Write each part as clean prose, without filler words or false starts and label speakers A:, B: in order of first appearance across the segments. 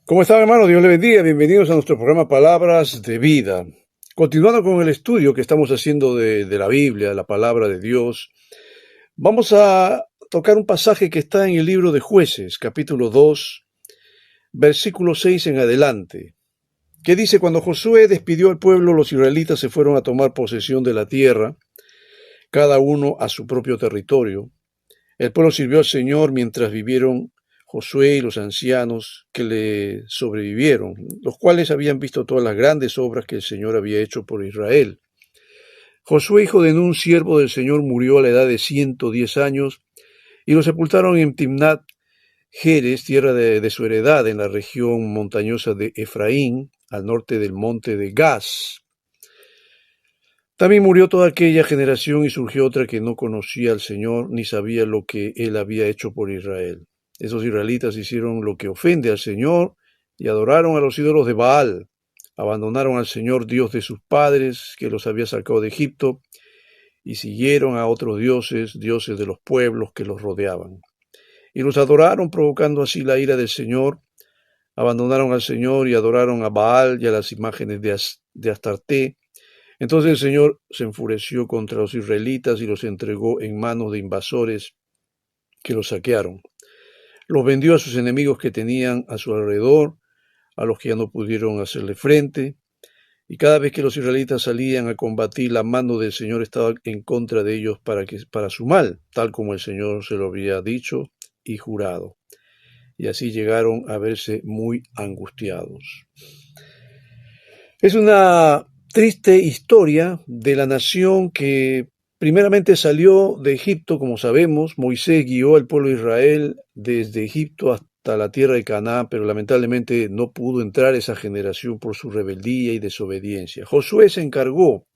A: ¿Cómo están, hermanos? Dios les bendiga. Bienvenidos a nuestro programa Palabras de Vida. Continuando con el estudio que estamos haciendo de la Biblia, de la palabra de Dios, vamos a tocar un pasaje que está en el libro de Jueces, capítulo 2, versículo 6 en adelante, que dice: Cuando Josué despidió al pueblo, los israelitas se fueron a tomar posesión de la tierra, cada uno a su propio territorio. El pueblo sirvió al Señor mientras vivieron Josué y los ancianos que le sobrevivieron, los cuales habían visto todas las grandes obras que el Señor había hecho por Israel. Josué, hijo de Nun, siervo del Señor, murió a la edad de 110 años y lo sepultaron en Timnat Jeres, tierra de su heredad, en la región montañosa de Efraín, al norte del monte de Gaz. También murió toda aquella generación y surgió otra que no conocía al Señor ni sabía lo que él había hecho por Israel. Esos israelitas hicieron lo que ofende al Señor y adoraron a los ídolos de Baal. Abandonaron al Señor, Dios de sus padres, que los había sacado de Egipto, y siguieron a otros dioses, dioses de los pueblos que los rodeaban. Y los adoraron, provocando así la ira del Señor. Abandonaron al Señor y adoraron a Baal y a las imágenes de Astarté. Entonces el Señor se enfureció contra los israelitas y los entregó en manos de invasores que los saquearon. Los vendió a sus enemigos que tenían a su alrededor, a los que ya no pudieron hacerle frente. Y cada vez que los israelitas salían a combatir, la mano del Señor estaba en contra de ellos para su mal, tal como el Señor se lo había dicho y jurado. Y así llegaron a verse muy angustiados. Es una triste historia de la nación que primeramente salió de Egipto, como sabemos. Moisés guió al pueblo de Israel desde Egipto hasta la tierra de Canaán, pero lamentablemente no pudo entrar esa generación por su rebeldía y desobediencia. Josué se encargó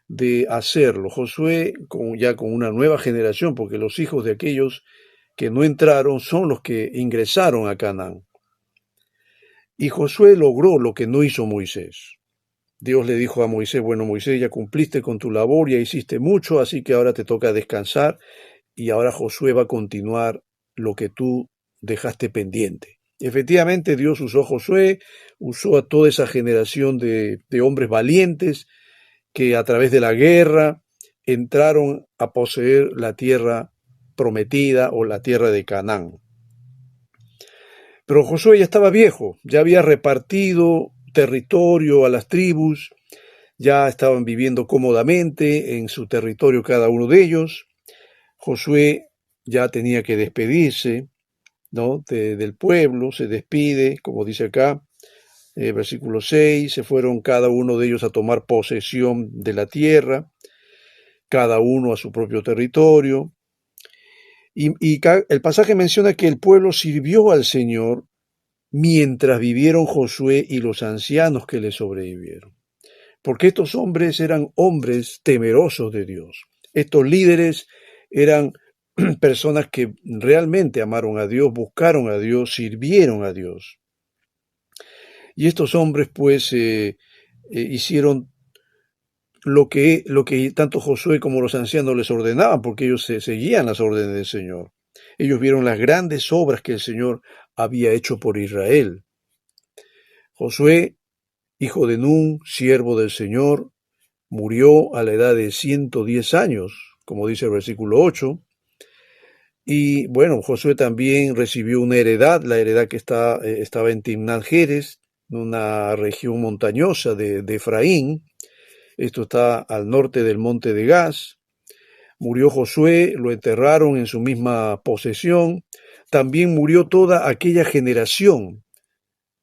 A: de hacerlo. Josué ya con una nueva generación, porque los hijos de aquellos que no entraron son los que ingresaron a Canaán. Y Josué logró lo que no hizo Moisés. Dios le dijo a Moisés: bueno, Moisés, ya cumpliste con tu labor, ya hiciste mucho, así que ahora te toca descansar, y ahora Josué va a continuar lo que tú dejaste pendiente. Efectivamente, Dios usó a Josué, usó a toda esa generación de hombres valientes que a través de la guerra entraron a poseer la tierra prometida o la tierra de Canaán. Pero Josué ya estaba viejo, ya había repartido territorio a las tribus, ya estaban viviendo cómodamente en su territorio cada uno de ellos. Josué ya tenía que despedirse, ¿no?, del pueblo. Se despide, como dice acá, versículo 6, se fueron cada uno de ellos a tomar posesión de la tierra, cada uno a su propio territorio. Y el pasaje menciona que el pueblo sirvió al Señor mientras vivieron Josué y los ancianos que le sobrevivieron. Porque estos hombres eran hombres temerosos de Dios. Estos líderes eran personas que realmente amaron a Dios, buscaron a Dios, sirvieron a Dios. Y estos hombres pues hicieron lo que tanto Josué como los ancianos les ordenaban, porque ellos seguían las órdenes del Señor. Ellos vieron las grandes obras que el Señor había hecho por Israel. Josué, hijo de Nun, siervo del Señor, murió a la edad de 110 años, como dice el versículo 8. Y bueno, Josué también recibió una heredad, la heredad que estaba en Timnat Jeres, una región montañosa de Efraín. Esto está al norte del monte de Gaz. Murió Josué, lo enterraron en su misma posesión. También murió toda aquella generación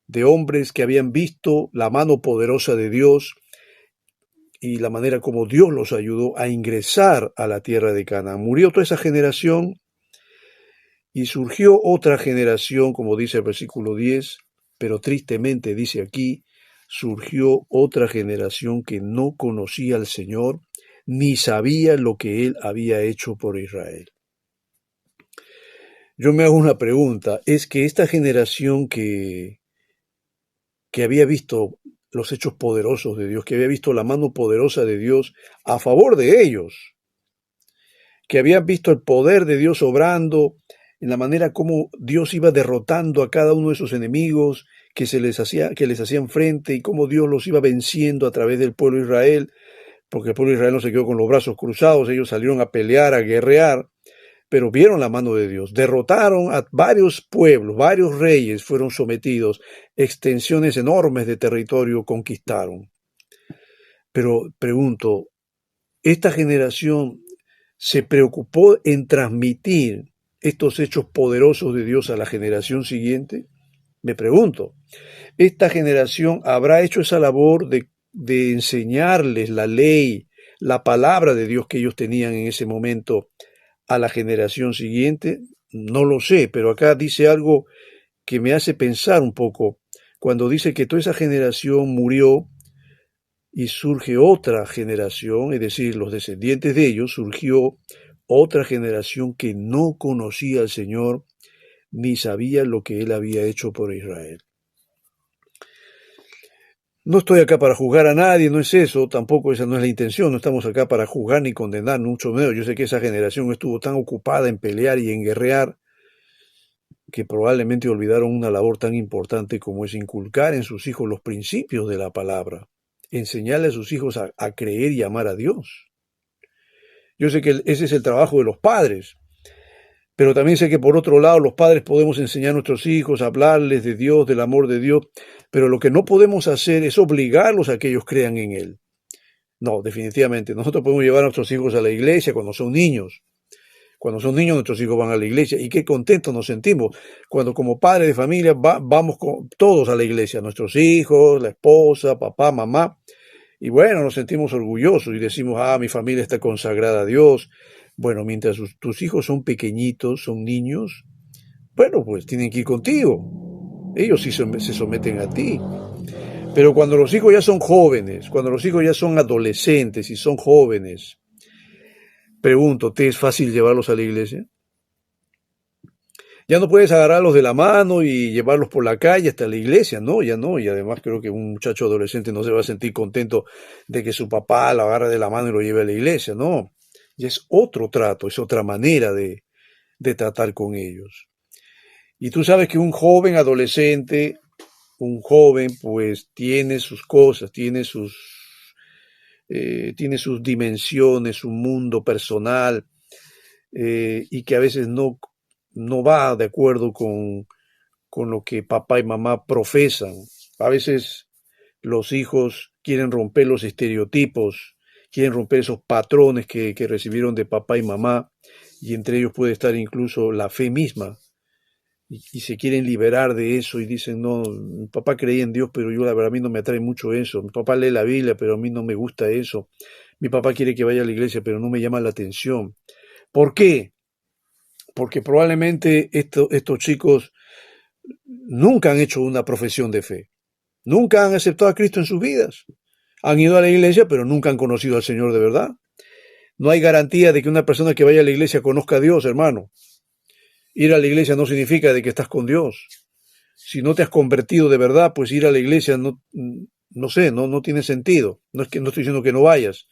A: de hombres que habían visto la mano poderosa de Dios y la manera como Dios los ayudó a ingresar a la tierra de Canaán. Murió toda esa generación y surgió otra generación, como dice el versículo 10, pero tristemente dice aquí, surgió otra generación que no conocía al Señor ni sabía lo que Él había hecho por Israel. Yo me hago una pregunta, es que esta generación que había visto los hechos poderosos de Dios, que había visto la mano poderosa de Dios a favor de ellos, que habían visto el poder de Dios obrando en la manera como Dios iba derrotando a cada uno de esos enemigos que les hacían frente, y cómo Dios los iba venciendo a través del pueblo de Israel, porque el pueblo de Israel no se quedó con los brazos cruzados, ellos salieron a pelear, a guerrear, pero vieron la mano de Dios, derrotaron a varios pueblos, varios reyes fueron sometidos, extensiones enormes de territorio conquistaron. Pero pregunto, ¿esta generación se preocupó en transmitir estos hechos poderosos de Dios a la generación siguiente? Me pregunto, ¿esta generación habrá hecho esa labor de enseñarles la ley, la palabra de Dios que ellos tenían en ese momento a la generación siguiente? No lo sé, pero acá dice algo que me hace pensar un poco, cuando dice que toda esa generación murió y surge otra generación, es decir, los descendientes de ellos, surgió otra generación que no conocía al Señor ni sabía lo que Él había hecho por Israel. No estoy acá para juzgar a nadie, no es eso, tampoco esa no es la intención, no estamos acá para juzgar ni condenar, mucho menos. Yo sé que esa generación estuvo tan ocupada en pelear y en guerrear que probablemente olvidaron una labor tan importante como es inculcar en sus hijos los principios de la palabra, enseñarle a sus hijos a creer y amar a Dios. Yo sé que ese es el trabajo de los padres, pero también sé que por otro lado los padres podemos enseñar a nuestros hijos, a hablarles de Dios, del amor de Dios, pero lo que no podemos hacer es obligarlos a que ellos crean en Él. No, definitivamente. Nosotros podemos llevar a nuestros hijos a la iglesia cuando son niños. Cuando son niños nuestros hijos van a la iglesia y qué contentos nos sentimos cuando como padres de familia vamos todos a la iglesia, nuestros hijos, la esposa, papá, mamá. Y bueno, nos sentimos orgullosos y decimos, mi familia está consagrada a Dios. Bueno, mientras tus hijos son pequeñitos, son niños, bueno, pues tienen que ir contigo. Ellos sí se someten a ti. Pero cuando los hijos ya son jóvenes, cuando los hijos ya son adolescentes y son jóvenes, pregunto, ¿te es fácil llevarlos a la iglesia? Ya no puedes agarrarlos de la mano y llevarlos por la calle hasta la iglesia, no, ya no. Y además creo que un muchacho adolescente no se va a sentir contento de que su papá lo agarre de la mano y lo lleve a la iglesia, no. Ya es otro trato, es otra manera de tratar con ellos. Y tú sabes que un joven adolescente, un joven pues tiene sus cosas, tiene sus dimensiones, un mundo personal, y que a veces no va de acuerdo con lo que papá y mamá profesan. A veces los hijos quieren romper los estereotipos, quieren romper esos patrones que recibieron de papá y mamá, y entre ellos puede estar incluso la fe misma. Y se quieren liberar de eso y dicen, no, mi papá creía en Dios, pero yo la verdad a mí no me atrae mucho eso. Mi papá lee la Biblia, pero a mí no me gusta eso. Mi papá quiere que vaya a la iglesia, pero no me llama la atención. ¿Por qué? Porque probablemente estos chicos nunca han hecho una profesión de fe. Nunca han aceptado a Cristo en sus vidas. Han ido a la iglesia, pero nunca han conocido al Señor de verdad. No hay garantía de que una persona que vaya a la iglesia conozca a Dios, hermano. Ir a la iglesia no significa de que estás con Dios. Si no te has convertido de verdad, pues ir a la iglesia no tiene sentido. No estoy diciendo que no vayas,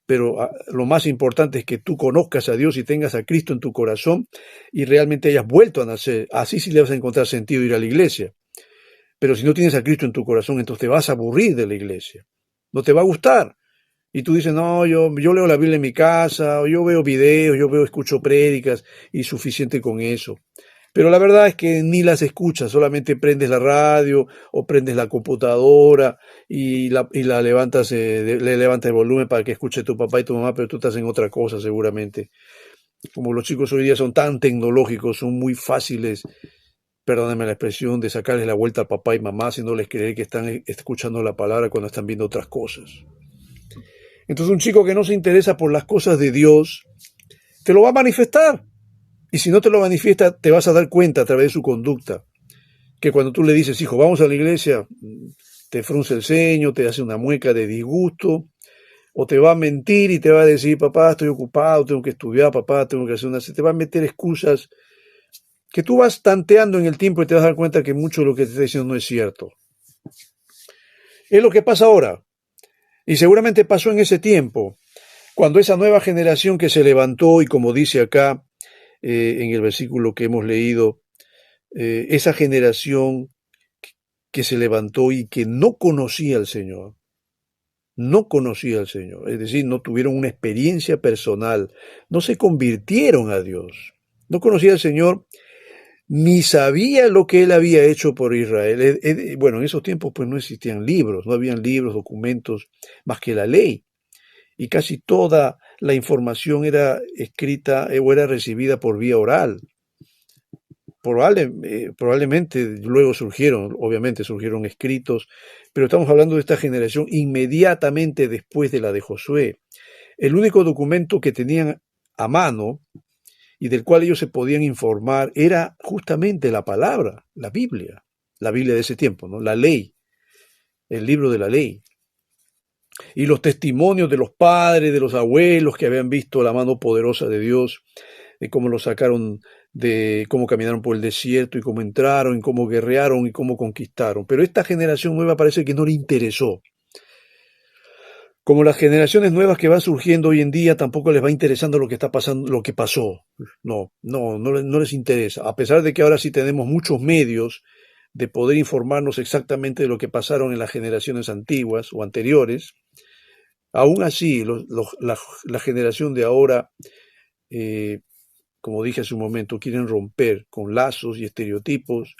A: pero lo más importante es que tú conozcas a Dios y tengas a Cristo en tu corazón y realmente hayas vuelto a nacer. Así sí le vas a encontrar sentido ir a la iglesia. Pero si no tienes a Cristo en tu corazón, entonces te vas a aburrir de la iglesia. No te va a gustar. Y tú dices, no, yo leo la Biblia en mi casa, o yo veo videos, escucho prédicas, y suficiente con eso. Pero la verdad es que ni las escuchas, solamente prendes la radio o prendes la computadora y la levantas, le levantas el volumen para que escuche tu papá y tu mamá, pero tú estás en otra cosa seguramente. Como los chicos hoy día son tan tecnológicos, son muy fáciles, perdónenme la expresión, de sacarles la vuelta al papá y mamá, haciéndoles creer que están escuchando la palabra cuando están viendo otras cosas. Entonces un chico que no se interesa por las cosas de Dios, te lo va a manifestar. Y si no te lo manifiesta, te vas a dar cuenta a través de su conducta. Que cuando tú le dices, hijo, vamos a la iglesia, te frunce el ceño, te hace una mueca de disgusto, o te va a mentir y te va a decir, papá, estoy ocupado, tengo que estudiar, papá, tengo que hacer te va a meter excusas que tú vas tanteando en el tiempo y te vas a dar cuenta que mucho de lo que te está diciendo no es cierto. Es lo que pasa ahora. Y seguramente pasó en ese tiempo, cuando esa nueva generación que se levantó y como dice acá, en el versículo que hemos leído, esa generación que se levantó y que no conocía al Señor, no conocía al Señor, es decir, no tuvieron una experiencia personal, no se convirtieron a Dios, no conocía al Señor ni sabía lo que Él había hecho por Israel. Bueno, en esos tiempos pues no existían libros, no habían libros, documentos, más que la ley, y casi toda la información era escrita o era recibida por vía oral. Probablemente luego surgieron, obviamente surgieron escritos, pero estamos hablando de esta generación inmediatamente después de la de Josué. El único documento que tenían a mano y del cual ellos se podían informar era justamente la palabra, la Biblia de ese tiempo, ¿no? La ley, el libro de la ley. Y los testimonios de los padres, de los abuelos que habían visto la mano poderosa de Dios, de cómo lo sacaron, de cómo caminaron por el desierto y cómo entraron y cómo guerrearon y cómo conquistaron. Pero esta generación nueva parece que no le interesó. Como las generaciones nuevas que van surgiendo hoy en día, tampoco les va interesando lo que está pasando, lo que pasó. No les interesa. A pesar de que ahora sí tenemos muchos medios de poder informarnos exactamente de lo que pasaron en las generaciones antiguas o anteriores, aún así la generación de ahora, como dije hace un momento, quieren romper con lazos y estereotipos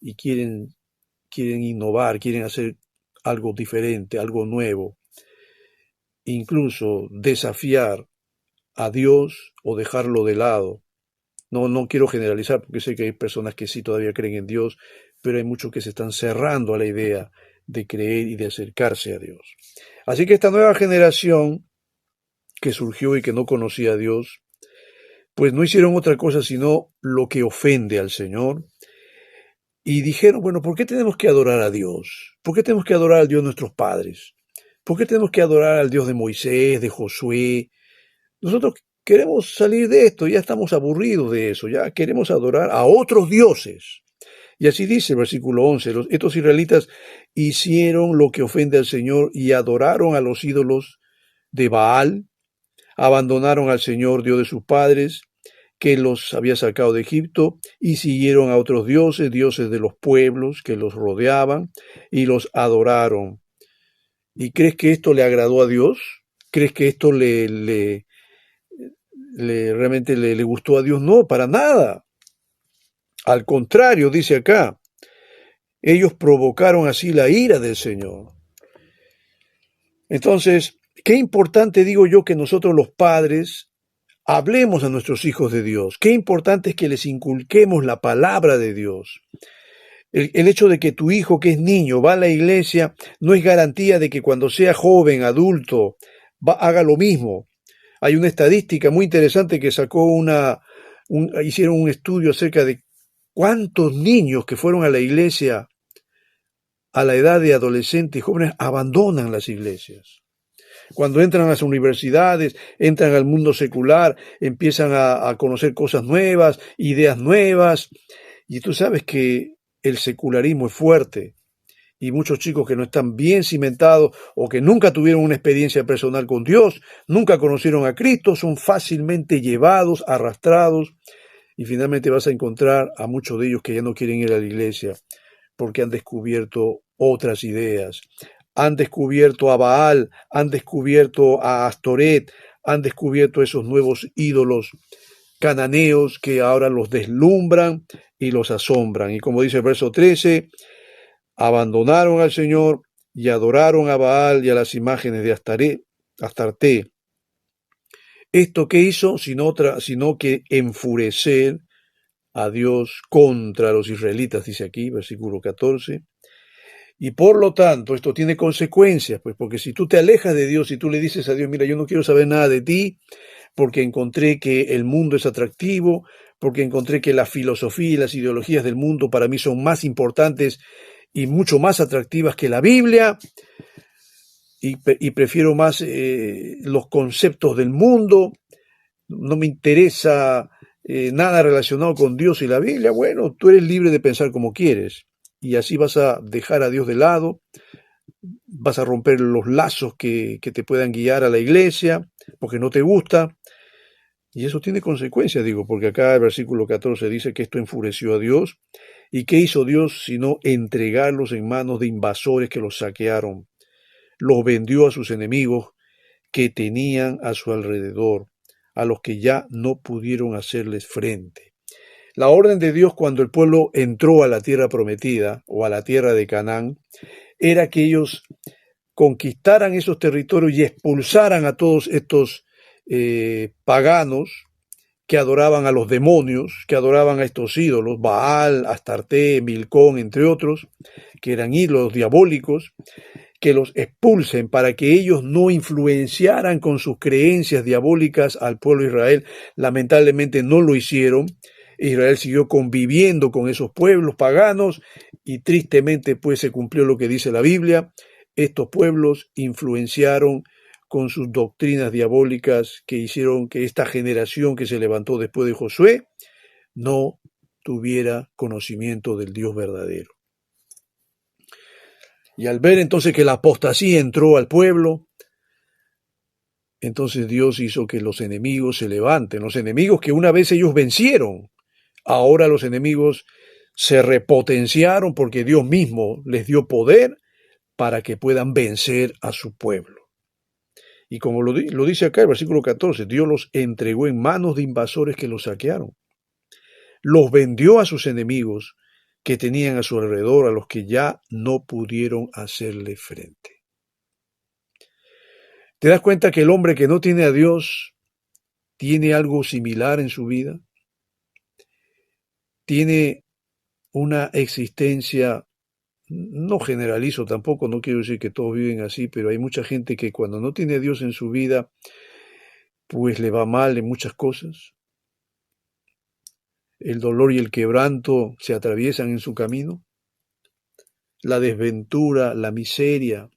A: y quieren innovar, quieren hacer algo diferente, algo nuevo. Incluso desafiar a Dios o dejarlo de lado. No quiero generalizar porque sé que hay personas que sí todavía creen en Dios, pero hay muchos que se están cerrando a la idea de creer y de acercarse a Dios. Así que esta nueva generación que surgió y que no conocía a Dios, pues no hicieron otra cosa sino lo que ofende al Señor. Y dijeron, bueno, ¿por qué tenemos que adorar a Dios? ¿Por qué tenemos que adorar al Dios de nuestros padres? ¿Por qué tenemos que adorar al Dios de Moisés, de Josué? Nosotros queremos salir de esto, ya estamos aburridos de eso, ya queremos adorar a otros dioses. Y así dice el versículo 11, estos israelitas hicieron lo que ofende al Señor y adoraron a los ídolos de Baal, abandonaron al Señor Dios de sus padres, que los había sacado de Egipto, y siguieron a otros dioses, dioses de los pueblos que los rodeaban, y los adoraron. ¿Y crees que esto le agradó a Dios? ¿Crees que esto realmente le gustó a Dios? No, para nada. Al contrario, dice acá, ellos provocaron así la ira del Señor. Entonces, qué importante digo yo que nosotros los padres hablemos a nuestros hijos de Dios. Qué importante es que les inculquemos la palabra de Dios. El hecho de que tu hijo, que es niño, va a la iglesia, no es garantía de que cuando sea joven, adulto, haga lo mismo. Hay una estadística muy interesante que hicieron un estudio acerca de cuántos niños que fueron a la iglesia a la edad de adolescentes y jóvenes abandonan las iglesias. Cuando entran a las universidades, entran al mundo secular, empiezan a conocer cosas nuevas, ideas nuevas, y tú sabes que el secularismo es fuerte. Y muchos chicos que no están bien cimentados o que nunca tuvieron una experiencia personal con Dios, nunca conocieron a Cristo, son fácilmente llevados, arrastrados, y finalmente vas a encontrar a muchos de ellos que ya no quieren ir a la iglesia porque han descubierto otras ideas. Han descubierto a Baal, han descubierto a Astoret, han descubierto esos nuevos ídolos cananeos que ahora los deslumbran y los asombran. Y como dice el verso 13, abandonaron al Señor y adoraron a Baal y a las imágenes de Astarte. ¿Esto qué hizo? Sino que enfurecer a Dios contra los israelitas, dice aquí, versículo 14. Y por lo tanto, esto tiene consecuencias, pues porque si tú te alejas de Dios y tú le dices a Dios, mira, yo no quiero saber nada de ti, porque encontré que el mundo es atractivo, porque encontré que la filosofía y las ideologías del mundo para mí son más importantes y mucho más atractivas que la Biblia, y prefiero más los conceptos del mundo, no me interesa nada relacionado con Dios y la Biblia. Bueno, tú eres libre de pensar como quieres, y así vas a dejar a Dios de lado, vas a romper los lazos que te puedan guiar a la iglesia, porque no te gusta, Y eso tiene consecuencias, digo, porque acá el versículo 14 dice que esto enfureció a Dios. ¿Y qué hizo Dios sino entregarlos en manos de invasores que los saquearon? Los vendió a sus enemigos que tenían a su alrededor, a los que ya no pudieron hacerles frente. La orden de Dios cuando el pueblo entró a la tierra prometida o a la tierra de Canaán era que ellos conquistaran esos territorios y expulsaran a todos estos paganos que adoraban a los demonios, que adoraban a estos ídolos, Baal, Astarte, Milcón, entre otros, que eran ídolos diabólicos, que los expulsen para que ellos no influenciaran con sus creencias diabólicas al pueblo de Israel. Lamentablemente no lo hicieron. Israel siguió conviviendo con esos pueblos paganos y tristemente pues se cumplió lo que dice la Biblia. Estos pueblos influenciaron con sus doctrinas diabólicas que hicieron que esta generación que se levantó después de Josué no tuviera conocimiento del Dios verdadero. Y al ver entonces que la apostasía entró al pueblo, entonces Dios hizo que los enemigos se levanten, los enemigos que una vez ellos vencieron. Ahora los enemigos se repotenciaron porque Dios mismo les dio poder para que puedan vencer a su pueblo. Y como lo dice acá el versículo 14, Dios los entregó en manos de invasores que los saquearon. Los vendió a sus enemigos que tenían a su alrededor, a los que ya no pudieron hacerle frente. ¿Te das cuenta que el hombre que no tiene a Dios tiene algo similar en su vida? Tiene una existencia, no generalizo tampoco, no quiero decir que todos viven así, pero hay mucha gente que cuando no tiene a Dios en su vida, pues le va mal en muchas cosas. El dolor y el quebranto se atraviesan en su camino. La desventura, la miseria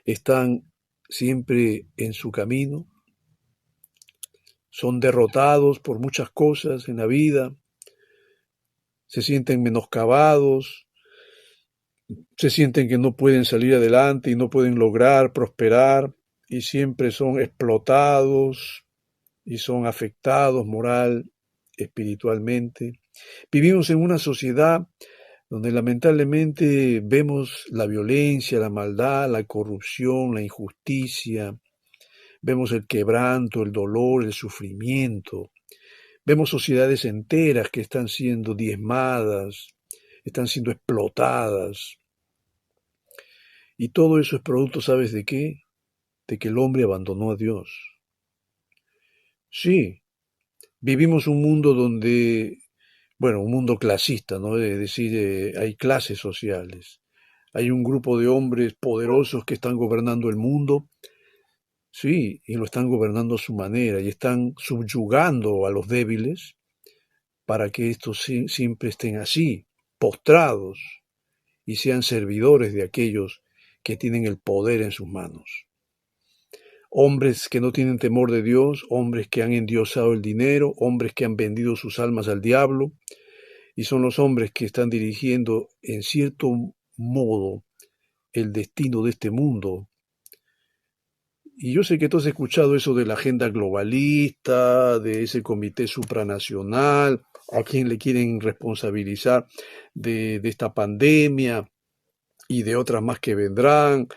A: están siempre en su camino. Son derrotados por muchas cosas en la vida. Se sienten menoscabados. Se sienten que no pueden salir adelante y no pueden lograr prosperar. Y siempre son explotados y son afectados moral, espiritualmente. Vivimos en una sociedad donde lamentablemente vemos la violencia, la maldad, la corrupción, la injusticia, vemos el quebranto, el dolor, el sufrimiento, vemos sociedades enteras que están siendo diezmadas, están siendo explotadas. Y todo eso es producto, ¿sabes de qué? De que el hombre abandonó a Dios. Sí, vivimos un mundo donde, bueno, un mundo clasista, ¿no? Es decir, hay clases sociales. Hay un grupo de hombres poderosos que están gobernando el mundo, sí, y lo están gobernando a su manera y están subyugando a los débiles para que estos siempre estén así, postrados, y sean servidores de aquellos que tienen el poder en sus manos. Hombres que no tienen temor de Dios, hombres que han endiosado el dinero, hombres que han vendido sus almas al diablo, y son los hombres que están dirigiendo en cierto modo el destino de este mundo. Y yo sé que tú has escuchado eso de la agenda globalista, de ese comité supranacional, a quien le quieren responsabilizar de esta pandemia y de otras más que vendrán.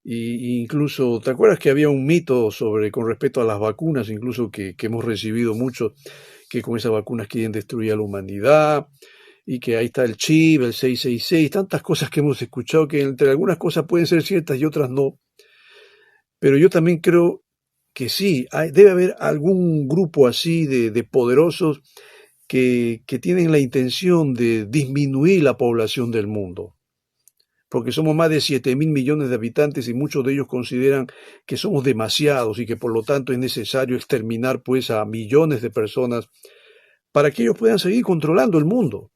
A: Y incluso, ¿te acuerdas que había un mito con respecto a las vacunas, incluso que hemos recibido mucho, que con esas vacunas quieren destruir a la humanidad? Y que ahí está el chip, el 666, tantas cosas que hemos escuchado que entre algunas cosas pueden ser ciertas y otras no. Pero yo también creo que sí, debe haber algún grupo así de poderosos que tienen la intención de disminuir la población del mundo. Porque somos más de 7.000 millones de habitantes y muchos de ellos consideran que somos demasiados y que por lo tanto es necesario exterminar pues a millones de personas para que ellos puedan seguir controlando el mundo.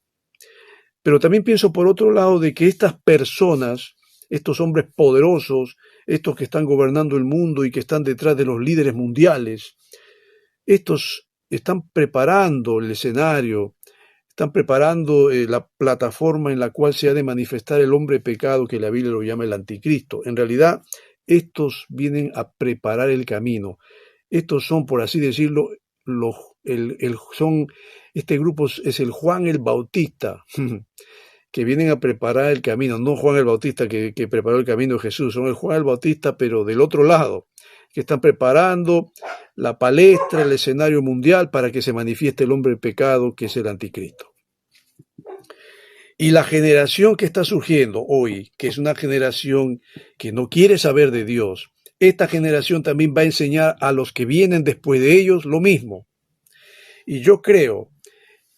A: Pero también pienso por otro lado de que estas personas, estos hombres poderosos, estos que están gobernando el mundo y que están detrás de los líderes mundiales, estos están preparando el escenario, están preparando la plataforma en la cual se ha de manifestar el hombre pecado que la Biblia lo llama el anticristo. En realidad, estos vienen a preparar el camino. Estos son, por así decirlo, este grupo es el Juan el Bautista, que vienen a preparar el camino, no Juan el Bautista que preparó el camino de Jesús, son el Juan el Bautista, pero del otro lado, que están preparando la palestra, el escenario mundial para que se manifieste el hombre del pecado, que es el anticristo. Y la generación que está surgiendo hoy, que es una generación que no quiere saber de Dios, esta generación también va a enseñar a los que vienen después de ellos lo mismo. Y yo creo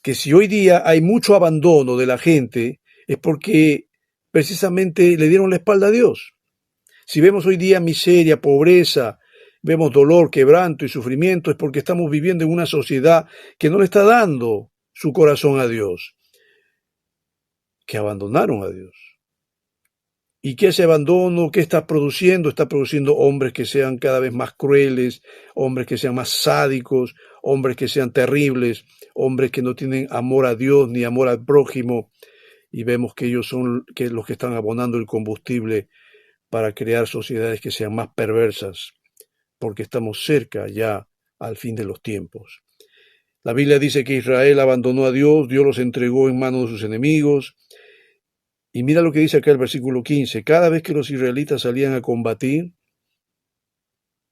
A: que si hoy día hay mucho abandono de la gente, es porque precisamente le dieron la espalda a Dios. Si vemos hoy día miseria, pobreza, vemos dolor, quebranto y sufrimiento, es porque estamos viviendo en una sociedad que no le está dando su corazón a Dios, que abandonaron a Dios. ¿Y qué ese abandono qué está produciendo? Está produciendo hombres que sean cada vez más crueles, hombres que sean más sádicos, hombres que sean terribles, hombres que no tienen amor a Dios ni amor al prójimo. Y vemos que ellos son los que están abonando el combustible para crear sociedades que sean más perversas, porque estamos cerca ya al fin de los tiempos. La Biblia dice que Israel abandonó a Dios, Dios los entregó en manos de sus enemigos. Y mira lo que dice acá el versículo 15. Cada vez que los israelitas salían a combatir,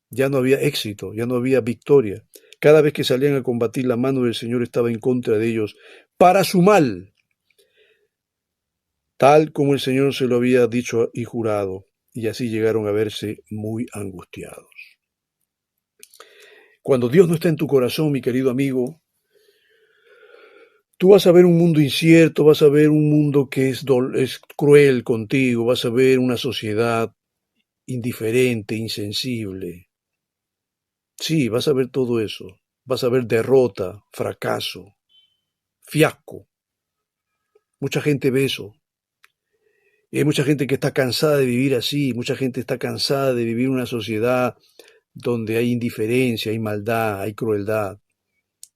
A: ya no había éxito, ya no había victoria. Cada vez que salían a combatir, la mano del Señor estaba en contra de ellos para su mal, tal como el Señor se lo había dicho y jurado. Y así llegaron a verse muy angustiados. Cuando Dios no está en tu corazón, mi querido amigo, tú vas a ver un mundo incierto, vas a ver un mundo que es cruel contigo, vas a ver una sociedad indiferente, insensible. Sí, vas a ver todo eso. Vas a ver derrota, fracaso, fiasco. Mucha gente ve eso. Y hay mucha gente que está cansada de vivir así, mucha gente está cansada de vivir en una sociedad donde hay indiferencia, hay maldad, hay crueldad,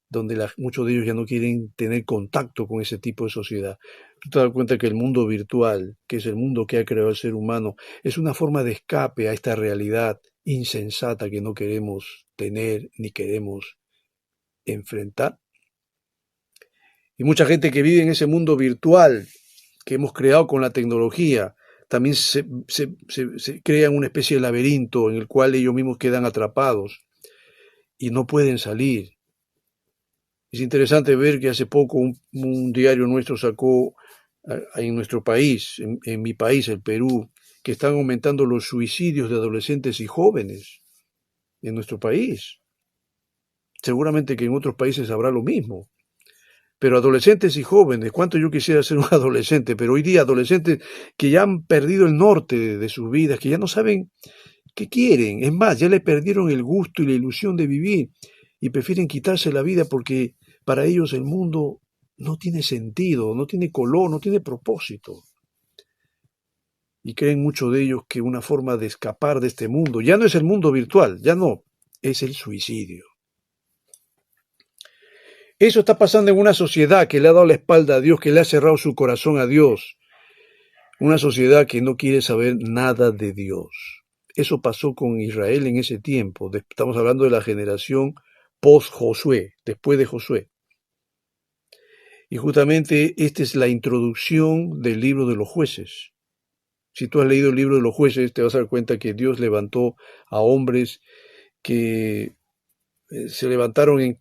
A: donde muchos de ellos ya no quieren tener contacto con ese tipo de sociedad. Tú te das cuenta que el mundo virtual, que es el mundo que ha creado el ser humano, es una forma de escape a esta realidad insensata que no queremos tener ni queremos enfrentar. Y mucha gente que vive en ese mundo virtual que hemos creado con la tecnología, también se crean una especie de laberinto en el cual ellos mismos quedan atrapados y no pueden salir. Es interesante ver que hace poco un diario nuestro sacó en nuestro país, en mi país, el Perú, que están aumentando los suicidios de adolescentes y jóvenes en nuestro país. Seguramente que en otros países habrá lo mismo. Pero adolescentes y jóvenes, cuánto yo quisiera ser un adolescente, pero hoy día adolescentes que ya han perdido el norte de sus vidas, que ya no saben qué quieren. Es más, ya le perdieron el gusto y la ilusión de vivir y prefieren quitarse la vida porque para ellos el mundo no tiene sentido, no tiene color, no tiene propósito. Y creen muchos de ellos que una forma de escapar de este mundo ya no es el mundo virtual, ya no, es el suicidio. Eso está pasando en una sociedad que le ha dado la espalda a Dios, que le ha cerrado su corazón a Dios. Una sociedad que no quiere saber nada de Dios. Eso pasó con Israel en ese tiempo. Estamos hablando de la generación post-Josué, después de Josué. Y justamente esta es la introducción del libro de los jueces. Si tú has leído el libro de los jueces, te vas a dar cuenta que Dios levantó a hombres que se levantaron en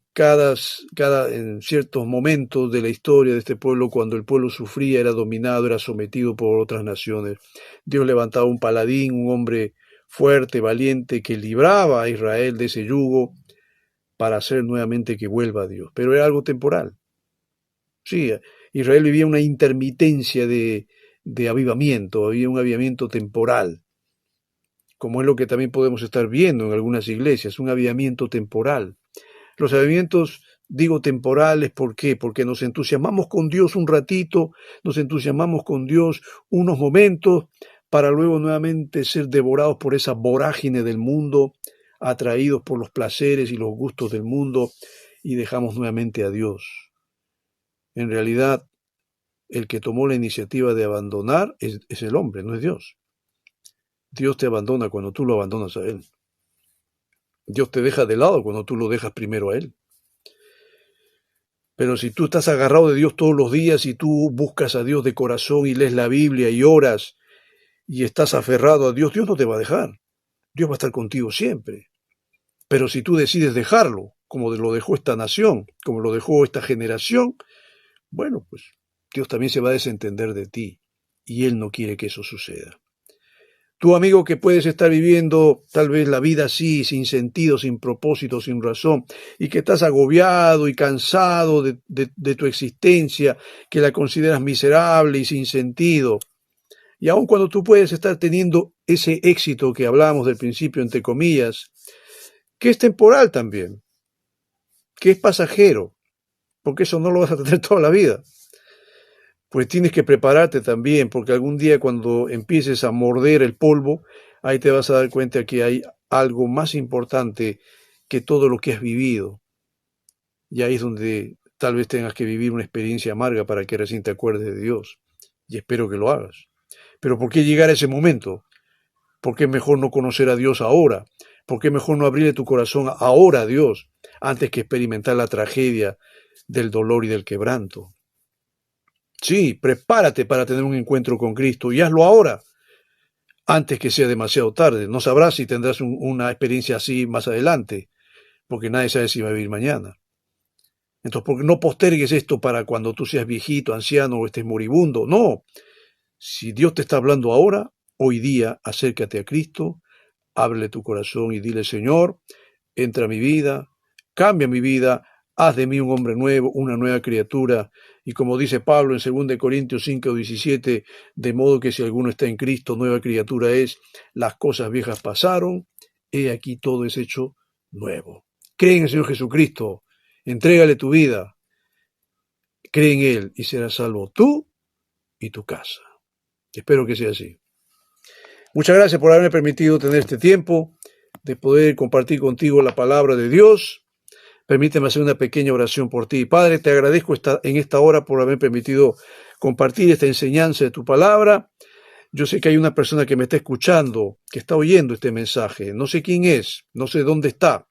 A: ciertos momentos de la historia de este pueblo, cuando el pueblo sufría, era dominado, era sometido por otras naciones. Dios levantaba un paladín, un hombre fuerte, valiente, que libraba a Israel de ese yugo para hacer nuevamente que vuelva a Dios. Pero era algo temporal. Sí, Israel vivía una intermitencia de avivamiento, había un avivamiento temporal, como es lo que también podemos estar viendo en algunas iglesias, un avivamiento temporal. Los avivamientos, digo temporales, ¿por qué? Porque nos entusiasmamos con Dios un ratito, nos entusiasmamos con Dios unos momentos, para luego nuevamente ser devorados por esa vorágine del mundo, atraídos por los placeres y los gustos del mundo, y dejamos nuevamente a Dios. En realidad, el que tomó la iniciativa de abandonar es el hombre, no es Dios. Dios te abandona cuando tú lo abandonas a Él. Dios te deja de lado cuando tú lo dejas primero a Él. Pero si tú estás agarrado de Dios todos los días y tú buscas a Dios de corazón y lees la Biblia y oras y estás aferrado a Dios, Dios no te va a dejar. Dios va a estar contigo siempre. Pero si tú decides dejarlo, como lo dejó esta nación, como lo dejó esta generación, bueno, pues Dios también se va a desentender de ti y Él no quiere que eso suceda. Tú, amigo, que puedes estar viviendo tal vez la vida así, sin sentido, sin propósito, sin razón, y que estás agobiado y cansado de tu existencia, que la consideras miserable y sin sentido, y aun cuando tú puedes estar teniendo ese éxito que hablábamos del principio, entre comillas, que es temporal también, que es pasajero, porque eso no lo vas a tener toda la vida. Pues tienes que prepararte también, porque algún día cuando empieces a morder el polvo, ahí te vas a dar cuenta que hay algo más importante que todo lo que has vivido. Y ahí es donde tal vez tengas que vivir una experiencia amarga para que recién te acuerdes de Dios. Y espero que lo hagas. Pero ¿por qué llegar a ese momento? ¿Por qué mejor no conocer a Dios ahora? ¿Por qué mejor no abrirle tu corazón ahora a Dios antes que experimentar la tragedia del dolor y del quebranto? Sí, prepárate para tener un encuentro con Cristo y hazlo ahora, antes que sea demasiado tarde. No sabrás si tendrás una experiencia así más adelante, porque nadie sabe si va a vivir mañana. Entonces, ¿por qué no postergues esto para cuando tú seas viejito, anciano o estés moribundo? No. Si Dios te está hablando ahora, hoy día, acércate a Cristo, ábrele tu corazón y dile, Señor, entra a mi vida, cambia mi vida, haz de mí un hombre nuevo, una nueva criatura. Y como dice Pablo en 2 Corintios 5:17, de modo que si alguno está en Cristo, nueva criatura es, las cosas viejas pasaron, he aquí todo es hecho nuevo. Cree en el Señor Jesucristo, entrégale tu vida, cree en Él y serás salvo tú y tu casa. Espero que sea así. Muchas gracias por haberme permitido tener este tiempo de poder compartir contigo la palabra de Dios. Permíteme hacer una pequeña oración por ti. Padre, te agradezco en esta hora por haberme permitido compartir esta enseñanza de tu palabra. Yo sé que hay una persona que me está escuchando, que está oyendo este mensaje. No sé quién es, no sé dónde está,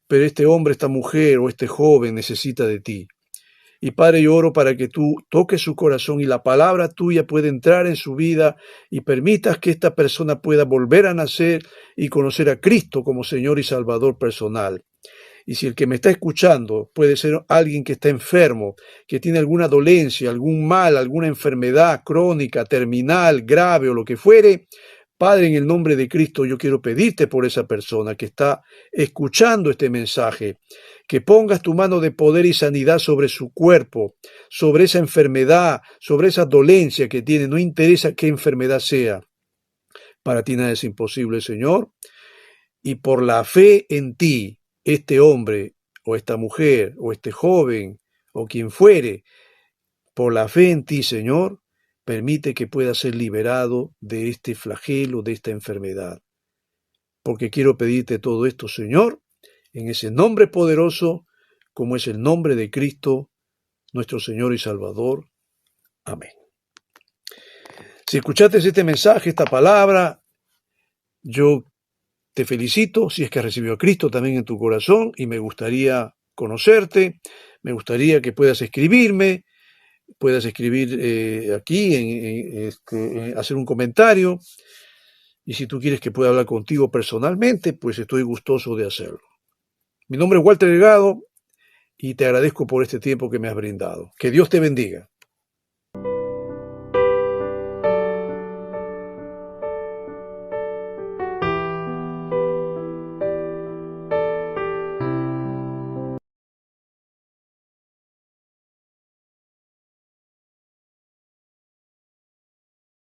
A: pero este hombre, esta mujer o este joven necesita de ti. Y Padre, yo oro para que tú toques su corazón y la palabra tuya pueda entrar en su vida y permitas que esta persona pueda volver a nacer y conocer a Cristo como Señor y Salvador personal. Y si el que me está escuchando puede ser alguien que está enfermo, que tiene alguna dolencia, algún mal, alguna enfermedad crónica, terminal, grave o lo que fuere, Padre, en el nombre de Cristo, yo quiero pedirte por esa persona que está escuchando este mensaje, que pongas tu mano de poder y sanidad sobre su cuerpo, sobre esa enfermedad, sobre esa dolencia que tiene, no interesa qué enfermedad sea. Para ti nada es imposible, Señor. Y por la fe en ti, este hombre o esta mujer o este joven o quien fuere, por la fe en ti, Señor, permite que pueda ser liberado de este flagelo, de esta enfermedad. Porque quiero pedirte todo esto, Señor, en ese nombre poderoso, como es el nombre de Cristo, nuestro Señor y Salvador. Amén. Si escuchaste este mensaje, esta palabra, yo te felicito si es que has recibido a Cristo también en tu corazón y me gustaría conocerte, me gustaría que puedas escribirme, puedas escribir aquí, hacer un comentario. Y si tú quieres que pueda hablar contigo personalmente, pues estoy gustoso de hacerlo. Mi nombre es Walter Delgado y te agradezco por este tiempo que me has brindado. Que Dios te bendiga.